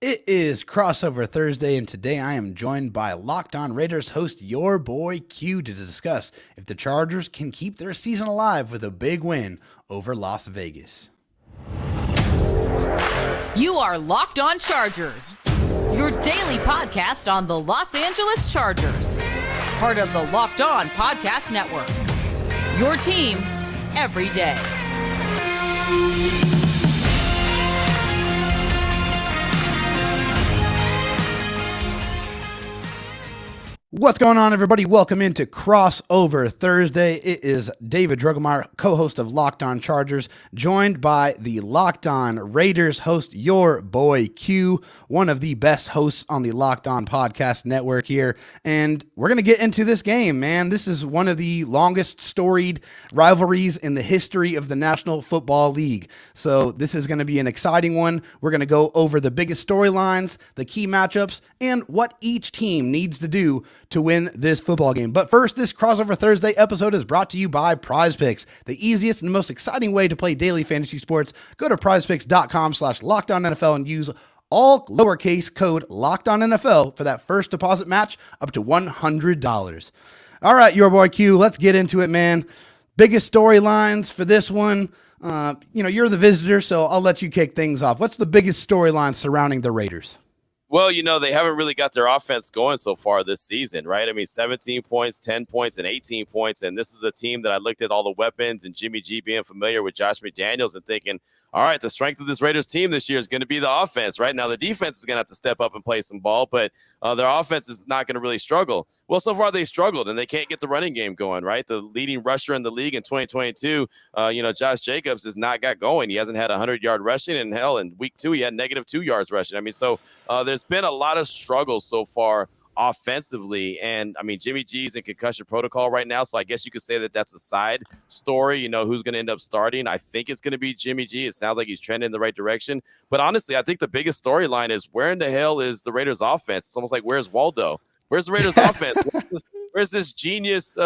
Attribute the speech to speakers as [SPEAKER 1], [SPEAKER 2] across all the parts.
[SPEAKER 1] It is Crossover Thursday, and today I am joined by Locked On Raiders host your boy Q to discuss if the Chargers can keep their season alive with a big win over Las Vegas.
[SPEAKER 2] You are Locked On Chargers, your daily podcast on the Los Angeles Chargers, part of the Locked On Podcast Network, your team every day.
[SPEAKER 1] What's going on, everybody? Welcome into Crossover Thursday. It is David Drogemeyer, co-host of Locked On Chargers, joined by the Locked On Raiders host, your boy Q, one of the best hosts on the Locked On Podcast Network here. And we're going to get into this game, man. This is one of the longest storied rivalries in the history of the National Football League. So this is going to be an exciting one. We're going to go over the biggest storylines, the key matchups, and what each team needs to do to win this football game. But first, this Crossover Thursday episode is brought to you by Prize Picks, the easiest and most exciting way to play daily fantasy sports. Go to prizepicks.com/LockedOnNFL and use all lowercase code LockedOnNFL for that first deposit match up to $100. All right, your boy Q, let's get into it, man. Biggest storylines for this one. You're the visitor, so I'll let you kick things off. What's the biggest storyline surrounding the Raiders?
[SPEAKER 3] Well, they haven't really got their offense going so far this season, right? I mean, 17 points, 10 points, and 18 points. And this is a team that I looked at all the weapons and Jimmy G being familiar with Jase Medical and thinking, all right, the strength of this Raiders team this year is going to be the offense, right? Now, the defense is going to have to step up and play some ball, but their offense is not going to really struggle. Well, so far they struggled, and they can't get the running game going, right? The leading rusher in the league in 2022, Josh Jacobs has not got going. He hasn't had 100-yard rushing, and hell, in week 2, he had -2 yards rushing. I mean, so there's been a lot of struggles so far offensively. And I mean, Jimmy G's in concussion protocol right now. So I guess you could say that that's a side story, who's going to end up starting. I think it's going to be Jimmy G. It sounds like he's trending in the right direction. But honestly, I think the biggest storyline is where in the hell is the Raiders offense? It's almost like, where's Waldo? Where's the Raiders offense? Where's this genius,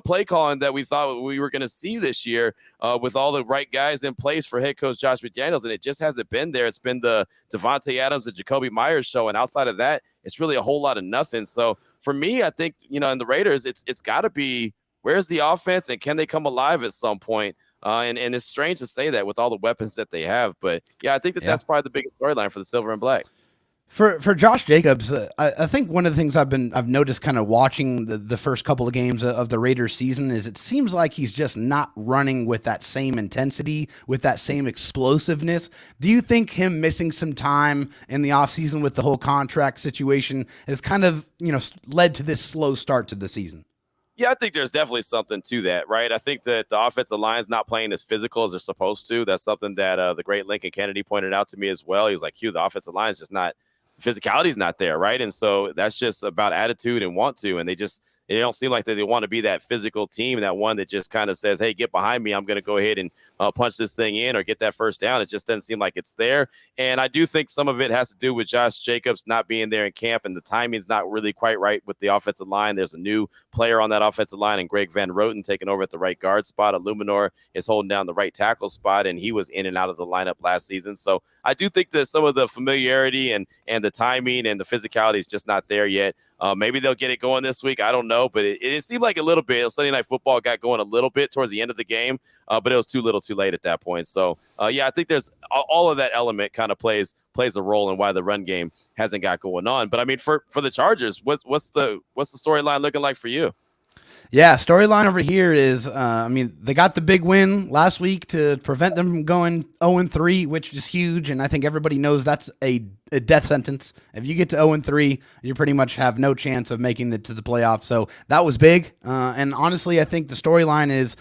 [SPEAKER 3] play calling that we thought we were going to see this year with all the right guys in place for head coach Jase Medical? And it just hasn't been there. It's been the Davante Adams and Jacoby Myers show. And outside of that, it's really a whole lot of nothing. So for me, I think, in the Raiders, it's got to be, where's the offense and can they come alive at some point? And it's strange to say that with all the weapons that they have. But yeah, I think that's probably the biggest storyline for the Silver and Black.
[SPEAKER 1] For Josh Jacobs, I think one of the things I've noticed kind of watching the first couple of games of the Raiders season is it seems like he's just not running with that same intensity, with that same explosiveness. Do you think him missing some time in the offseason with the whole contract situation has kind of, led to this slow start to the season?
[SPEAKER 3] Yeah, I think there's definitely something to that, right? I think that the offensive line's not playing as physical as they're supposed to. That's something that the great Lincoln Kennedy pointed out to me as well. He was like, Hugh, the offensive line is just not, physicality is not there, right? And so that's just about attitude and want to, and they don't seem like they want to be that physical team, that one that just kind of says, hey, get behind me, I'm going to go ahead and punch this thing in or get that first down. It just doesn't seem like it's there. And I do think some of it has to do with Josh Jacobs not being there in camp, and the timing's not really quite right with the offensive line. There's a new player on that offensive line, and Greg Van Roten taking over at the right guard spot. Illuminor is holding down the right tackle spot, and he was in and out of the lineup last season. So I do think that some of the familiarity and the timing and the physicality is just not there yet. Maybe they'll get it going this week. I don't know, but it seemed like a little bit. Sunday Night Football got going a little bit towards the end of the game, but it was too little too late at that point. So, I think there's all of that element kind of plays a role in why the run game hasn't got going on. But I mean, for the Chargers, what's the storyline looking like for you?
[SPEAKER 1] Yeah, storyline over here is, they got the big win last week to prevent them from going 0-3, which is huge, and I think everybody knows that's a death sentence. If you get to 0-3, you pretty much have no chance of making it to the playoffs, so that was big. And honestly, I think the storyline is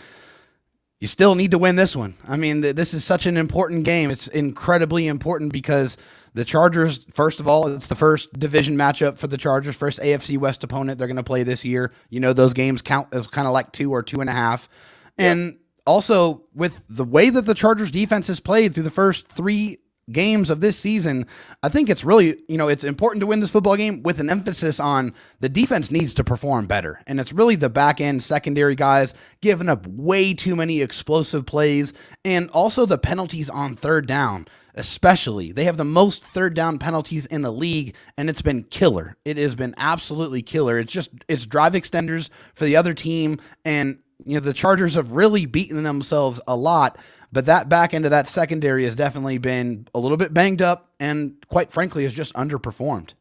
[SPEAKER 1] you still need to win this one. I mean, this is such an important game. It's incredibly important because the Chargers, first of all, it's the first division matchup for the Chargers, first AFC West opponent they're going to play this year. Those games count as kind of like 2 or 2.5. And also with the way that the Chargers defense has played through the first 3 games of this season, I think it's really, it's important to win this football game with an emphasis on the defense needs to perform better. And it's really the back end secondary guys giving up way too many explosive plays, and also the penalties on third down. Especially, they have the most third down penalties in the league, and it's been killer. It has been absolutely killer. It's drive extenders for the other team, and the Chargers have really beaten themselves a lot. But that back end of that secondary has definitely been a little bit banged up, and quite frankly, has just underperformed.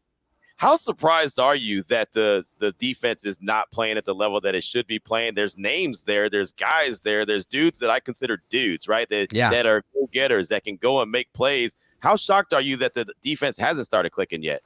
[SPEAKER 3] How surprised are you that the defense is not playing at the level that it should be playing? There's names there. There's guys there. There's dudes that I consider dudes, right? That are go-getters that can go and make plays. How shocked are you that the defense hasn't started clicking yet?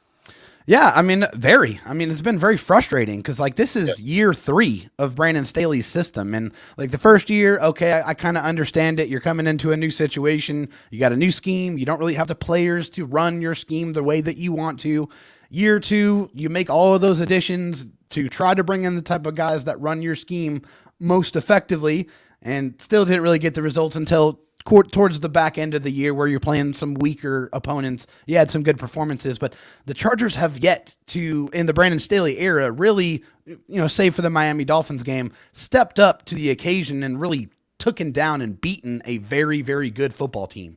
[SPEAKER 1] Yeah, it's been very frustrating because, this is year 3 of Brandon Staley's system. And, the first year, okay, I kind of understand it. You're coming into a new situation. You got a new scheme. You don't really have the players to run your scheme the way that you want to. Year 2, you make all of those additions to try to bring in the type of guys that run your scheme most effectively, and still didn't really get the results until towards the back end of the year where you're playing some weaker opponents. You had some good performances, but the Chargers have yet to, in the Brandon Staley era, really, save for the Miami Dolphins game, stepped up to the occasion and really taken down and beaten a very, very good football team.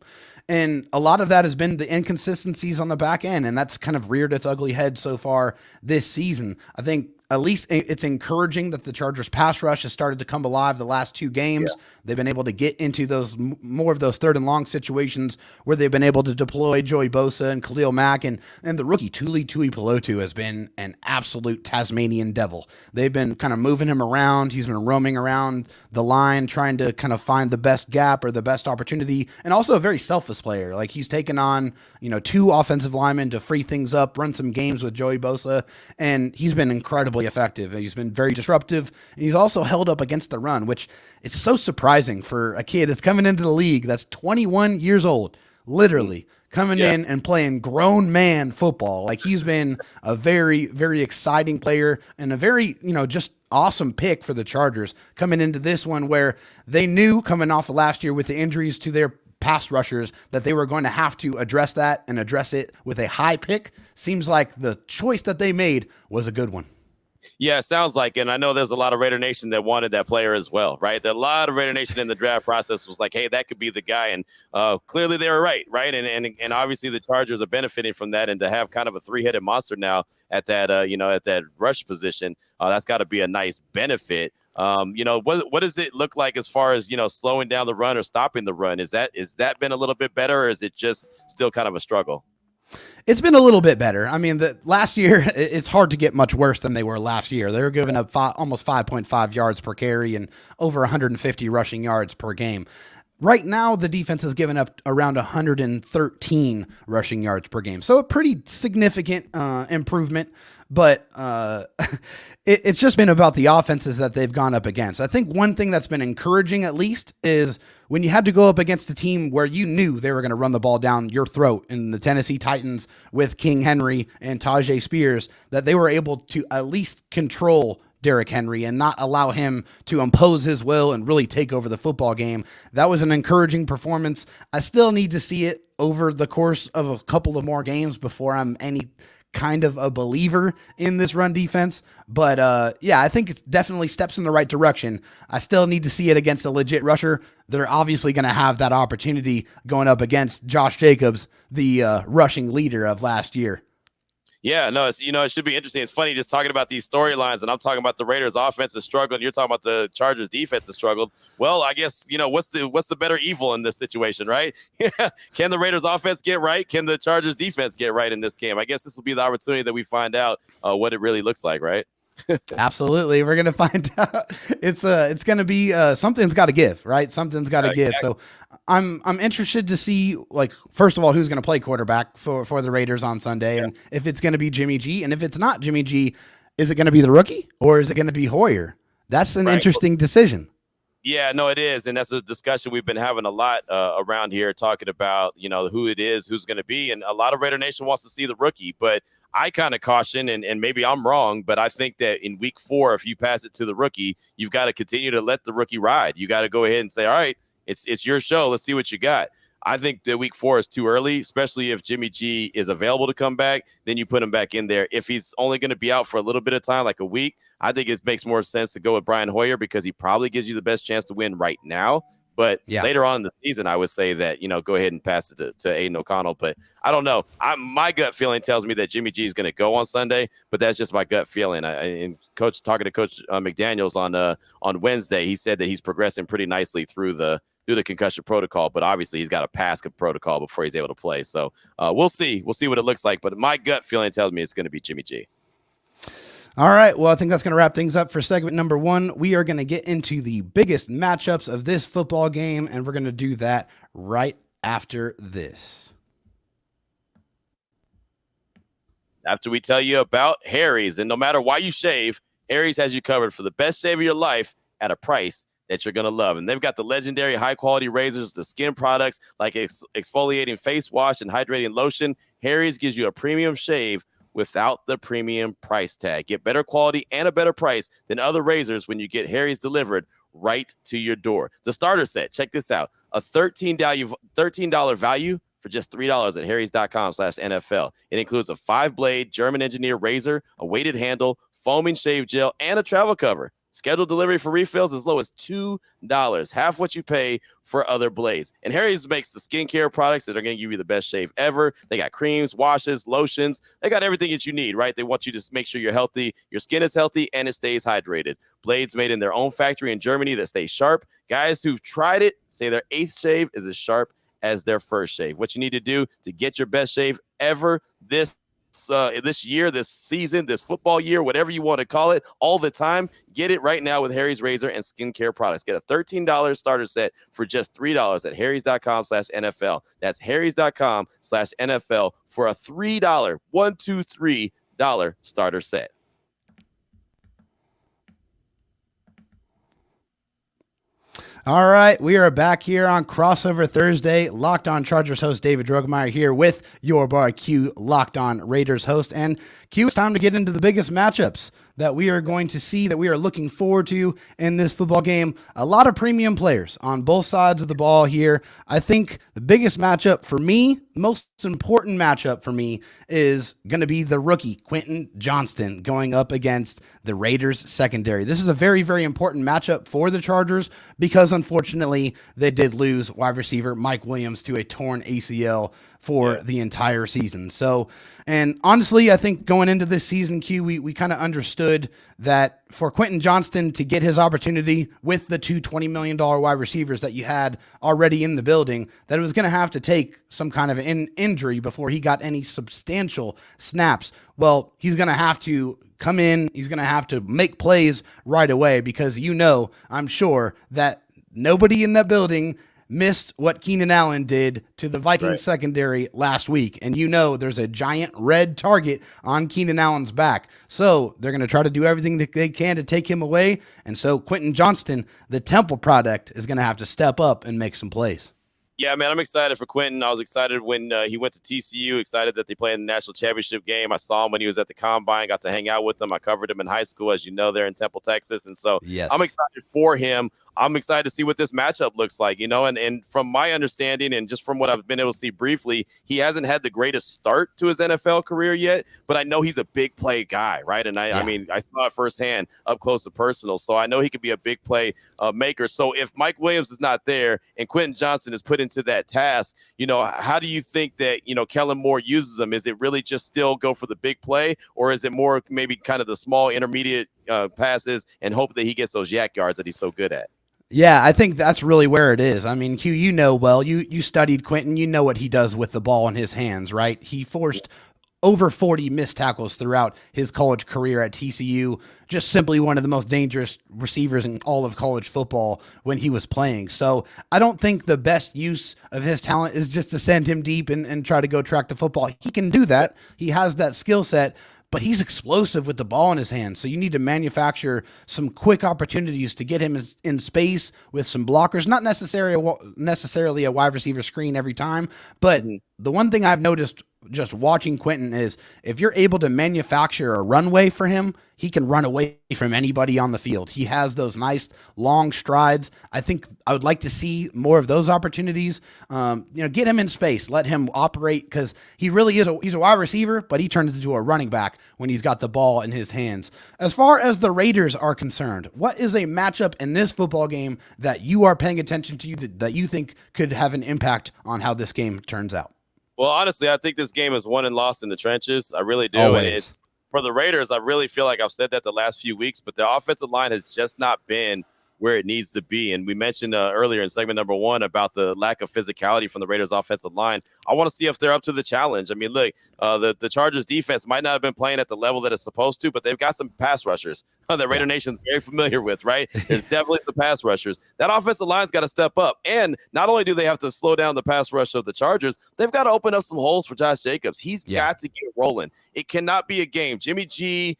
[SPEAKER 1] And a lot of that has been the inconsistencies on the back end, and that's kind of reared its ugly head so far this season. I think at least it's encouraging that the Chargers pass rush has started to come alive the last 2 games. Yeah. They've been able to get into those more of those third and long situations where they've been able to deploy Joey Bosa and Khalil Mack, and the rookie Tuli Tuipulotu has been an absolute Tasmanian devil. They've been kind of moving him around. He's been roaming around the line, trying to kind of find the best gap or the best opportunity, and also a very selfless player. He's taken on, 2 offensive linemen to free things up, run some games with Joey Bosa, and he's been incredibly effective. He's been very disruptive, and he's also held up against the run, which it's so surprising for a kid that's coming into the league that's 21 years old, literally coming in and playing grown man football. He's been a very, very exciting player and a very, just awesome pick for the Chargers coming into this one, where they knew coming off of last year with the injuries to their pass rushers that they were going to have to address that and address it with a high pick. Seems like the choice that they made was a good one.
[SPEAKER 3] Yeah, it sounds like, and I know there's a lot of Raider Nation that wanted that player as well, right? A lot of Raider Nation in the draft process was like, hey, that could be the guy. And clearly they were right? And obviously the Chargers are benefiting from that. And to have kind of a 3-headed monster now at that, at that rush position, that's got to be a nice benefit. What does it look like as far as, slowing down the run or stopping the run? Is that been a little bit better, or is it just still kind of a struggle?
[SPEAKER 1] It's been a little bit better. The last year, it's hard to get much worse than they were last year. They were giving up almost 5.5 yards per carry and over 150 rushing yards per game. Right now, the defense has given up around 113 rushing yards per game. So a pretty significant improvement, but it's just been about the offenses that they've gone up against. I think one thing that's been encouraging, at least, is when you had to go up against a team where you knew they were going to run the ball down your throat, in the Tennessee Titans with King Henry and Tajay Spears, that they were able to at least control Derrick Henry and not allow him to impose his will and really take over the football game. That was an encouraging performance. I still need to see it over the course of a couple of more games before I'm any kind of a believer in this run defense. But I think it's definitely steps in the right direction. I still need to see it against a legit rusher. They're obviously going to have that opportunity going up against Josh Jacobs, the rushing leader of last year.
[SPEAKER 3] Yeah, no, it's, it should be interesting. It's funny just talking about these storylines, and I'm talking about the Raiders' offense is struggling. You're talking about the Chargers' defense has struggled. Well, I guess what's the better evil in this situation, right? Can the Raiders' offense get right? Can the Chargers' defense get right in this game? I guess this will be the opportunity that we find out what it really looks like, right?
[SPEAKER 1] Absolutely, we're gonna find out. It's gonna be something's got to give, right? Something's got to give. So I'm interested to see, first of all, who's gonna play quarterback for the Raiders on Sunday, and if it's gonna be Jimmy G, and if it's not Jimmy G, is it gonna be the rookie or is it gonna be Hoyer? That's an interesting decision.
[SPEAKER 3] Yeah, no, it is. And that's a discussion we've been having a lot around here, talking about, who it is, who's going to be. And a lot of Raider Nation wants to see the rookie, but I kind of caution, and maybe I'm wrong, but I think that in week 4, if you pass it to the rookie, you've got to continue to let the rookie ride. You got to go ahead and say, all right, it's your show. Let's see what you got. I think that week 4 is too early, especially if Jimmy G is available to come back. Then you put him back in there. If he's only going to be out for a little bit of time, like a week, I think it makes more sense to go with Brian Hoyer because he probably gives you the best chance to win right now. But later on in the season, I would say that, go ahead and pass it to Aiden O'Connell. But I don't know. My gut feeling tells me that Jimmy G is going to go on Sunday, but that's just my gut feeling. And talking to Coach McDaniels on Wednesday, he said that he's progressing pretty nicely through the concussion protocol, but obviously he's got to pass the protocol before he's able to play. So we'll see. We'll see what it looks like. But my gut feeling tells me it's going to be Jimmy G.
[SPEAKER 1] All right, well, I think that's going to wrap things up for segment number 1. We are going to get into the biggest matchups of this football game, and we're going to do that right after this.
[SPEAKER 3] After we tell you about Harry's, and no matter why you shave, Harry's has you covered for the best shave of your life at a price that you're going to love. And they've got the legendary high-quality razors, the skin products like exfoliating face wash and hydrating lotion. Harry's gives you a premium shave without the premium price tag. Get better quality and a better price than other razors when you get Harry's delivered right to your door. The starter set, check this out, a $13 value for just $3 at harrys.com/NFL. It includes a 5-blade German engineered razor, a weighted handle, foaming shave gel, and a travel cover. Scheduled delivery for refills as low as $2, half what you pay for other blades. And Harry's makes the skincare products that are going to give you the best shave ever. They got creams, washes, lotions. They got everything that you need, right? They want you to make sure you're healthy, your skin is healthy, and it stays hydrated. Blades made in their own factory in Germany that stay sharp. Guys who've tried it say their 8th shave is as sharp as their first shave. What you need to do to get your best shave ever this year, this season, this football year, whatever you want to call it, all the time, get it right now with Harry's razor and skincare products. Get a $13 starter set for just $3 at harrys.com/NFL. That's harrys.com/NFL for a $3 starter set.
[SPEAKER 1] All right, we are back here on Crossover Thursday. Locked On Chargers host David Drogemeyer here with your boy Q, Locked On Raiders host. And Q, it's time to get into the biggest matchups that we are going to see, that we are looking forward to in this football game. A lot of premium players on both sides of the ball here. I think the biggest matchup for me, most important matchup for me, is going to be the rookie Quentin Johnston going up against the Raiders secondary. This is a very, very important matchup for the Chargers because unfortunately they did lose wide receiver Mike Williams to a torn ACL for the entire season. So, and honestly, I think going into this season, Q, we kind of understood that for Quentin Johnston to get his opportunity with the two $20 million wide receivers that you had already in the building, that it was going to have to take some kind of an injury before he got any substantial snaps. Well, he's going to have to come in. He's going to have to make plays right away because I'm sure that nobody in that building missed what Keenan Allen did to the Vikings secondary last week. And there's a giant red target on Keenan Allen's back. So they're going to try to do everything that they can to take him away. And so Quentin Johnston, the Temple product, is going to have to step up and make some plays.
[SPEAKER 3] Yeah, man, I'm excited for Quentin. I was excited when he went to TCU, excited that they played in the national championship game. I saw him when he was at the Combine, got to hang out with him. I covered him in high school, as you know, there in Temple, Texas. And so I'm excited for him. I'm excited to see what this matchup looks like, and from my understanding and just from what I've been able to see briefly, he hasn't had the greatest start to his NFL career yet, but I know he's a big play guy, right? And I mean, I saw it firsthand up close and personal, so I know he could be a big play maker. So if Mike Williams is not there and Quentin Johnston is put into that task, how do you think that, Kellen Moore uses him? Is it really just still go for the big play, or is it more maybe kind of the small intermediate passes and hope that he gets those yak yards that he's so good at?
[SPEAKER 1] Yeah, I think that's really where it is. I mean, Q, you studied Quentin. You know what he does with the ball in his hands, right? He forced over 40 missed tackles throughout his college career at TCU, just simply one of the most dangerous receivers in all of college football when he was playing. So I don't think the best use of his talent is just to send him deep and try to go track the football. He can do that. He has that skill set, but he's explosive with the ball in his hands. So you need to manufacture some quick opportunities to get him in space with some blockers, not necessarily a wide receiver screen every time. But the one thing I've noticed just watching Quentin is if you're able to manufacture a runway for him, he can run away from anybody on the field. He has those nice long strides. I think I would like to see more of those opportunities. Get him in space, let him operate, because he really is he's a wide receiver, but he turns into a running back when he's got the ball in his hands. As far as the Raiders are concerned, what is a matchup in this football game that you are paying attention to that you think could have an impact on how this game turns out?
[SPEAKER 3] Well, honestly, I think this game is won and lost in the trenches. I really do.
[SPEAKER 1] Always.
[SPEAKER 3] For the Raiders, I really feel like I've said that the last few weeks, but their offensive line has just not been where it needs to be. And we mentioned earlier in segment number 1 about the lack of physicality from the Raiders offensive line. I want to see if they're up to the challenge. I mean, look, the Chargers defense might not have been playing at the level that it's supposed to, but they've got some pass rushers that Raider Nation's very familiar with, right? There's definitely some pass rushers. That offensive line's got to step up. And not only do they have to slow down the pass rush of the Chargers, they've got to open up some holes for Josh Jacobs. He's got to get rolling. It cannot be a game. Jimmy G,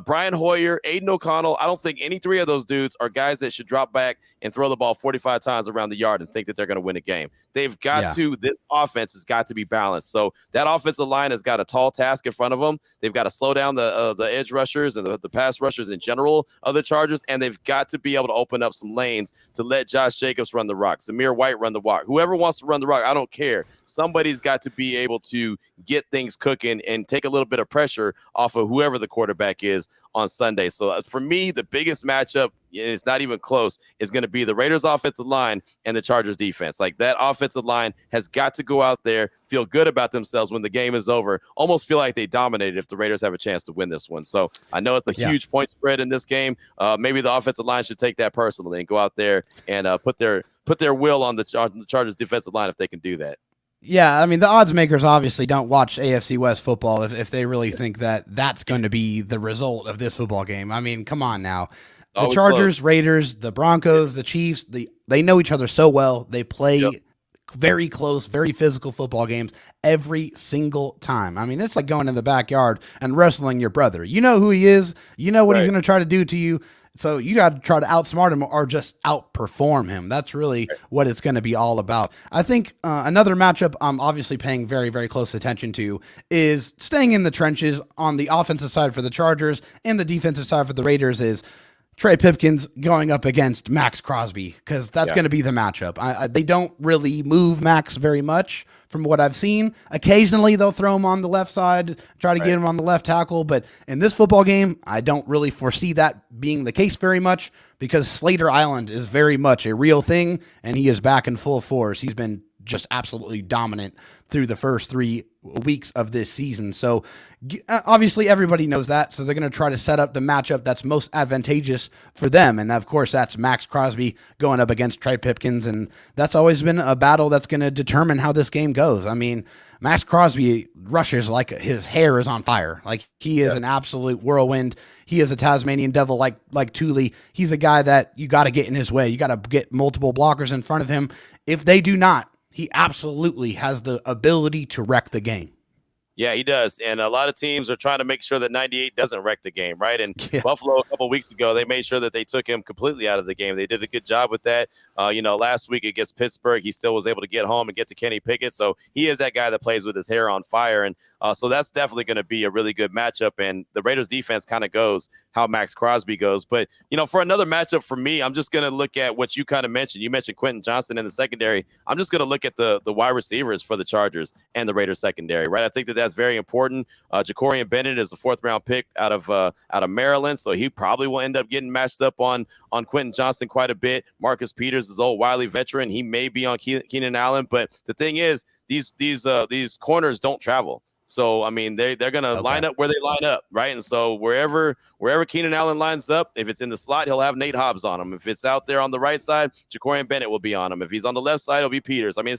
[SPEAKER 3] Brian Hoyer, Aiden O'Connell, I don't think any 3 of those dudes are guys that should drop back and throw the ball 45 times around the yard and think that they're going to win a game. They've got to, this offense has got to be balanced. So that offensive line has got a tall task in front of them. They've got to slow down the edge rushers and the pass rushers in general of the Chargers, and they've got to be able to open up some lanes to let Josh Jacobs run the rock, Zamir White run the rock. Whoever wants to run the rock, I don't care. Somebody's got to be able to get things cooking and take a little bit of pressure off of whoever the quarterback is on Sunday. So for me, the biggest matchup, and it's not even close, is going to be the Raiders offensive line and the Chargers defense. Like, that offensive line has got to go out there, feel good about themselves when the game is over, almost feel like they dominated if the Raiders have a chance to win this one. So I know it's a huge point spread in this game. Maybe the offensive line should take that personally and go out there and put their will on the Chargers defensive line if they can do that.
[SPEAKER 1] Yeah, I mean, the odds makers obviously don't watch AFC West football if they really think that that's going to be the result of this football game. I mean, come on now. The Chargers, close. Raiders, the Broncos, the Chiefs, they know each other so well. They play very close, very physical football games every single time. I mean, it's like going in the backyard and wrestling your brother. You know who he is. You know what he's going to try to do to you. So you got to try to outsmart him or just outperform him. That's really what it's going to be all about. I think another matchup I'm obviously paying very, very close attention to is staying in the trenches on the offensive side for the Chargers, and the defensive side for the Raiders is Trey Pipkins going up against Max Crosby, because that's going to be the matchup. They don't really move Max very much from what I've seen. Occasionally they'll throw him on the left side, try to get him on the left tackle. But in this football game, I don't really foresee that being the case very much, because Slater Island is very much a real thing, and he is back in full force. He's been just absolutely dominant through the first 3 weeks of this season. So obviously everybody knows that. So they're going to try to set up the matchup that's most advantageous for them. And of course, that's Max Crosby going up against Trey Pipkins. And that's always been a battle that's going to determine how this game goes. I mean, Max Crosby rushes like his hair is on fire. Like, he is an absolute whirlwind. He is a Tasmanian devil like Thule. He's a guy that you got to get in his way. You got to get multiple blockers in front of him. If they do not, he absolutely has the ability to wreck the game.
[SPEAKER 3] Yeah, he does. And a lot of teams are trying to make sure that 98 doesn't wreck the game, right? And Buffalo, a couple of weeks ago, they made sure that they took him completely out of the game. They did a good job with that. Last week against Pittsburgh, he still was able to get home and get to Kenny Pickett. So he is that guy that plays with his hair on fire. And so that's definitely going to be a really good matchup. And the Raiders defense kind of goes how Max Crosby goes. But, for another matchup for me, I'm just going to look at what you kind of mentioned. You mentioned Quentin Johnson in the secondary. I'm just going to look at the wide receivers for the Chargers and the Raiders secondary, right? I think that's very important. Jacorian Bennett is a 4th-round pick out of Maryland, so he probably will end up getting matched up on Quentin Johnson quite a bit. Marcus Peters is old wily veteran. He may be on Keenan Allen, but the thing is, these corners don't travel. So, I mean, they're going to line up where they line up, right? And so wherever Keenan Allen lines up, if it's in the slot, he'll have Nate Hobbs on him. If it's out there on the right side, Jacorian Bennett will be on him. If he's on the left side, it'll be Peters. I mean,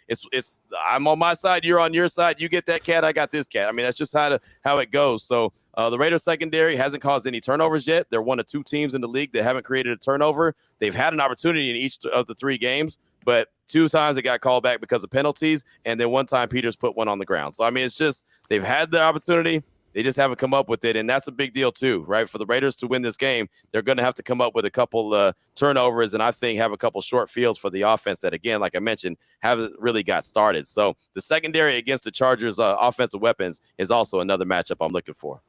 [SPEAKER 3] it's I'm on my side, you're on your side. You get that cat, I got this cat. I mean, that's just how it goes. So the Raiders secondary hasn't caused any turnovers yet. They're one of 2 teams in the league that haven't created a turnover. They've had an opportunity in each of the 3 games, but 2 times it got called back because of penalties, and then 1 time Peters put one on the ground. So, I mean, it's just they've had the opportunity. They just haven't come up with it, and that's a big deal too, right? For the Raiders to win this game, they're going to have to come up with a couple turnovers, and I think have a couple short fields for the offense that, again, like I mentioned, haven't really got started. So the secondary against the Chargers' offensive weapons is also another matchup I'm looking for.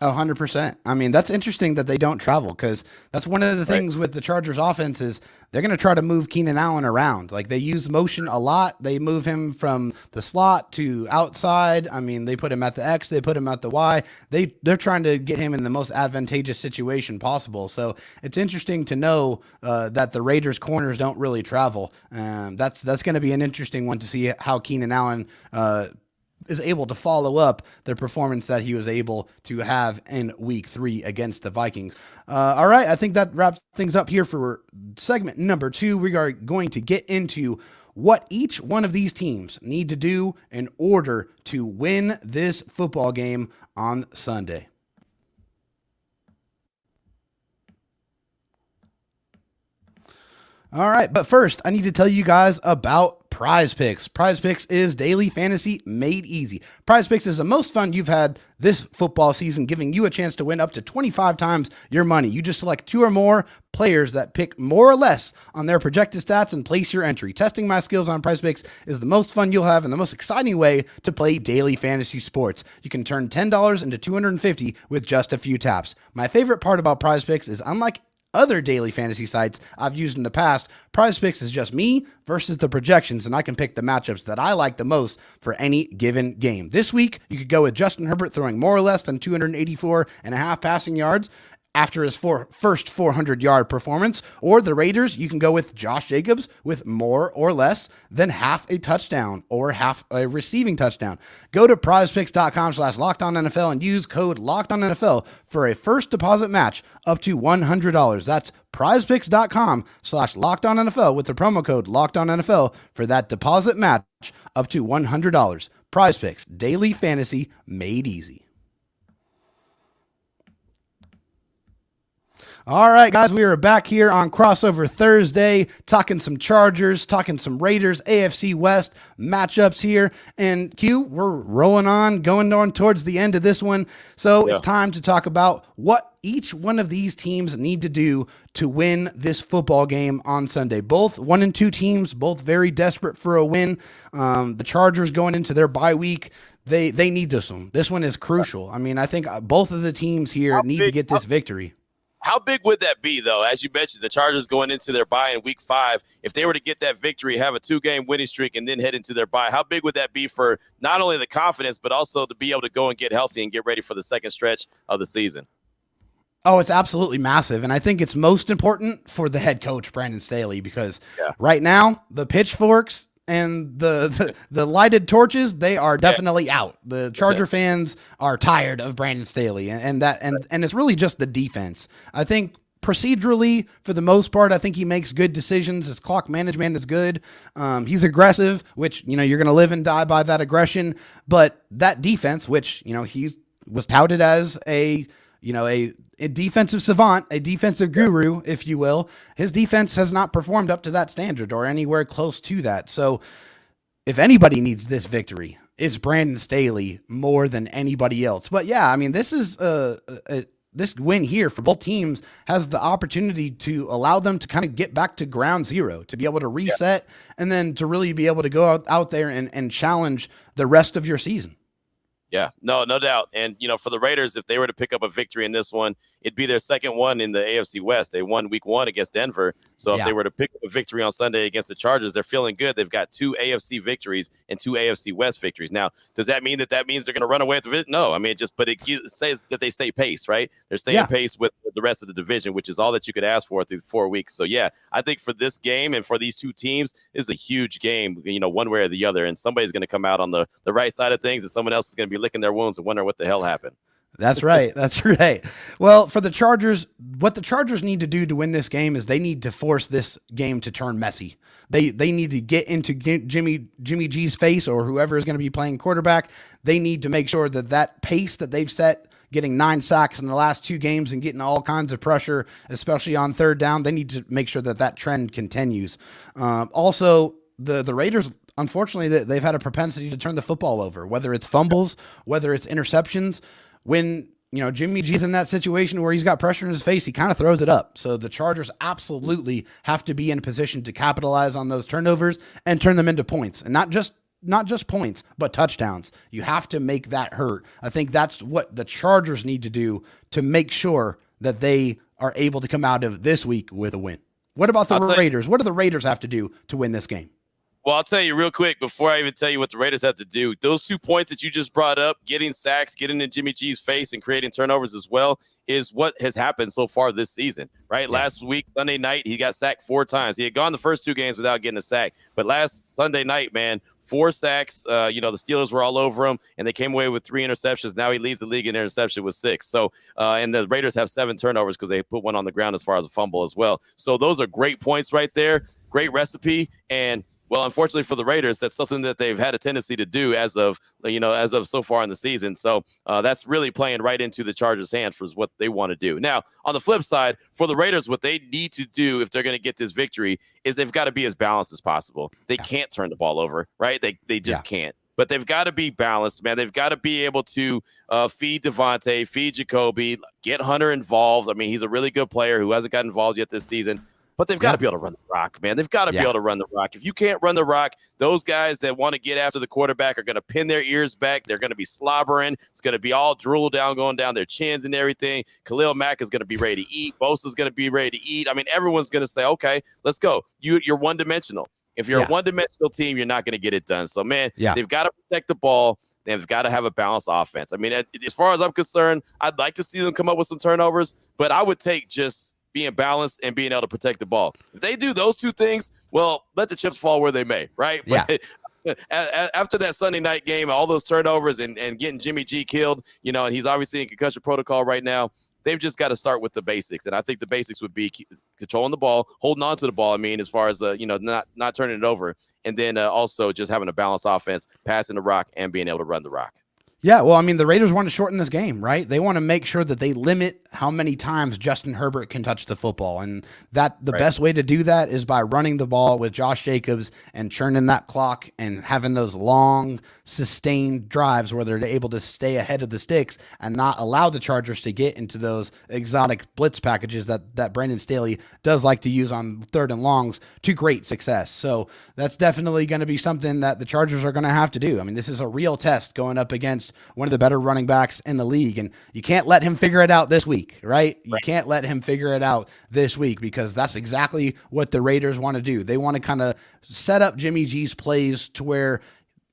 [SPEAKER 1] 100%. I mean, that's interesting that they don't travel because that's one of the
[SPEAKER 3] Right.
[SPEAKER 1] things with the Chargers offense is they're going to try to move Keenan Allen around. Like they use motion a lot. They move him from the slot to outside. I mean, they put him at the X, they put him at the Y. They're trying to get him in the most advantageous situation possible. So it's interesting to know that the Raiders corners don't really travel. That's going to be an interesting one to see how Keenan Allen is able to follow up the performance that he was able to have in week 3 against the Vikings. All right. I think that wraps things up here for segment number 2. We are going to get into what each one of these teams need to do in order to win this football game on Sunday. All right, but first, I need to tell you guys about Prize Picks. Prize Picks is daily fantasy made easy. Prize Picks is the most fun you've had this football season, giving you a chance to win up to 25 times your money. You just select 2 or more players that pick more or less on their projected stats and place your entry. Testing my skills on Prize Picks is the most fun you'll have and the most exciting way to play daily fantasy sports. You can turn $10 into $250 with just a few taps. My favorite part about Prize Picks is unlike other daily fantasy sites I've used in the past, Prize Picks is just me versus the projections, and I can pick the matchups that I like the most for any given game. This week, you could go with Justin Herbert throwing more or less than 284.5 passing yards after his first 400-yard performance, or the Raiders, you can go with Josh Jacobs with more or less than half a touchdown or half a receiving touchdown. Go to prizepicks.com/LockedOnNFL and use code LockedOnNFL for a first deposit match up to $100. That's prizepicks.com/LockedOnNFL with the promo code LockedOnNFL for that deposit match up to $100. Prize Picks, daily fantasy made easy. All right, guys, we are back here on Crossover Thursday, talking some Chargers, talking some Raiders, AFC West matchups here. And Q, we're rolling on, going on towards the end of this one. So It's time to talk about what each one of these teams need to do to win this football game on Sunday. Both 1 and 2 teams, both very desperate for a win. The Chargers going into their bye week. They need this one. This one is crucial. I mean, I think both of the teams here need to get this victory.
[SPEAKER 3] How big would that be, though? As you mentioned, the Chargers going into their bye in week 5, if they were to get that victory, have a 2-game winning streak, and then head into their bye, how big would that be for not only the confidence, but also to be able to go and get healthy and get ready for the second stretch of the season?
[SPEAKER 1] Oh, it's absolutely massive. And I think it's most important for the head coach, Brandon Staley, because right now, the pitchforks and the lighted torches, they are definitely out. The Charger fans are tired of Brandon Staley, and it's really just the defense. I think procedurally, for the most part, I think he makes good decisions. His clock management is good. He's aggressive, which, you're going to live and die by that aggression. But that defense, which, he was touted as a defensive savant, a defensive guru, if you will, his defense has not performed up to that standard or anywhere close to that. So if anybody needs this victory, it's Brandon Staley more than anybody else. But yeah, I mean, this is this win here for both teams has the opportunity to allow them to kind of get back to ground zero, to be able to reset and then to really be able to go out there and challenge the rest of your season.
[SPEAKER 3] Yeah, no doubt. And, for the Raiders, if they were to pick up a victory in this one, it'd be their second one in the AFC West. They won week 1 against Denver. So if they were to pick up a victory on Sunday against the Chargers, they're feeling good. They've got 2 AFC victories and 2 AFC West victories. Now, does that mean that means they're going to run away with the victory? No, I mean, but it says that they stay pace, right? They're staying pace with the rest of the division, which is all that you could ask for through 4 weeks. So, yeah, I think for this game and for these 2 teams, this is a huge game, one way or the other. And somebody's going to come out on the right side of things, and someone else is going to be licking their wounds and wondering what the hell happened.
[SPEAKER 1] That's right. That's right. Well, for the Chargers, what the Chargers need to do to win this game is they need to force this game to turn messy. They need to get into Jimmy G's face, or whoever is going to be playing quarterback. They need to make sure that pace that they've set, getting 9 sacks in the last 2 games and getting all kinds of pressure, especially on third down, they need to make sure that trend continues. Also, the Raiders, unfortunately, they've had a propensity to turn the football over, whether it's fumbles, whether it's interceptions. When, Jimmy G's in that situation where he's got pressure in his face, he kind of throws it up. So the Chargers absolutely have to be in a position to capitalize on those turnovers and turn them into points, and not just not just points, but touchdowns. You have to make that hurt. I think that's what the Chargers need to do to make sure that they are able to come out of this week with a win. What about the Raiders? What do the Raiders have to do to win this game?
[SPEAKER 3] Well, I'll tell you real quick before I even tell you what the Raiders have to do. Those 2 points that you just brought up, getting sacks, getting in Jimmy G's face, and creating turnovers as well, is what has happened so far this season, right? Yeah. Last week, Sunday night, he got sacked 4 times. He had gone the first 2 games without getting a sack. But last Sunday night, man, 4 sacks. The Steelers were all over him, and they came away with 3 interceptions. Now he leads the league in interception with 6. So, and the Raiders have 7 turnovers because they put 1 on the ground as far as a fumble as well. So those are great points right there. Great recipe. And well, unfortunately for the Raiders, that's something that they've had a tendency to do as of so far in the season. So that's really playing right into the Chargers' hands for what they want to do. Now, on the flip side, for the Raiders, what they need to do if they're going to get this victory is they've got to be as balanced as possible. They can't turn the ball over, right? They just can't. But they've got to be balanced, man. They've got to be able to feed Davante, feed Jacoby, get Hunter involved. I mean, he's a really good player who hasn't got involved yet this season. But they've got to be able to run the rock, man. They've got to be able to run the rock. If you can't run the rock, those guys that want to get after the quarterback are going to pin their ears back. They're going to be slobbering. It's going to be all drool going down their chins and everything. Khalil Mack is going to be ready to eat. Bosa's going to be ready to eat. I mean, everyone's going to say, okay, let's go. You're one-dimensional. If you're a one-dimensional team, you're not going to get it done. So, man, they've got to protect the ball. They've got to have a balanced offense. I mean, as far as I'm concerned, I'd like to see them come up with some turnovers, but I would take just being balanced and being able to protect the ball. If they do those 2 things, well, let the chips fall where they may, right? But after that Sunday night game, all those turnovers and getting Jimmy G killed, and he's obviously in concussion protocol right now, they've just got to start with the basics. And I think the basics would be controlling the ball, holding on to the ball, as far as, not turning it over. And then also just having a balanced offense, passing the rock and being able to run the rock.
[SPEAKER 1] Yeah, well, the Raiders want to shorten this game, right? They want to make sure that they limit how many times Justin Herbert can touch the football. And that the best way to do that is by running the ball with Josh Jacobs and churning that clock and having those long, sustained drives where they're able to stay ahead of the sticks and not allow the Chargers to get into those exotic blitz packages that Brandon Staley does like to use on 3rd and longs to great success. So that's definitely going to be something that the Chargers are going to have to do. This is a real test going up against one of the better running backs in the league, and you can't let him figure it out this week, right? You can't let him figure it out this week because that's exactly what the Raiders want to do. They want to kind of set up Jimmy G's plays to where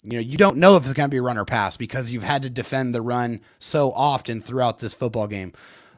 [SPEAKER 1] you don't know if it's going to be a run or pass because you've had to defend the run so often throughout this football game.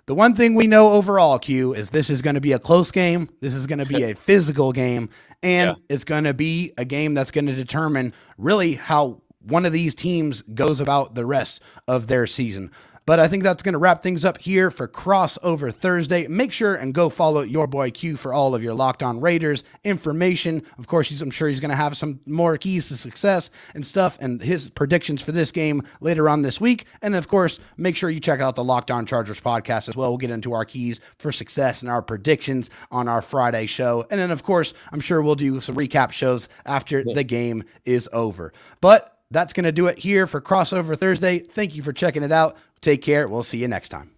[SPEAKER 1] The one thing we know overall, Q, is this is going to be a close game. This is going to be a physical game, and it's going to be a game that's going to determine really how one of these teams goes about the rest of their season. But I think that's going to wrap things up here for Crossover Thursday. Make sure and go follow your boy Q for all of your Locked On Raiders information. Of course, I'm sure he's going to have some more keys to success and stuff and his predictions for this game later on this week. And of course, make sure you check out the Locked On Chargers podcast as well. We'll get into our keys for success and our predictions on our Friday show. And then, of course, I'm sure we'll do some recap shows after the game is over. But that's going to do it here for Crossover Thursday. Thank you for checking it out. Take care. We'll see you next time.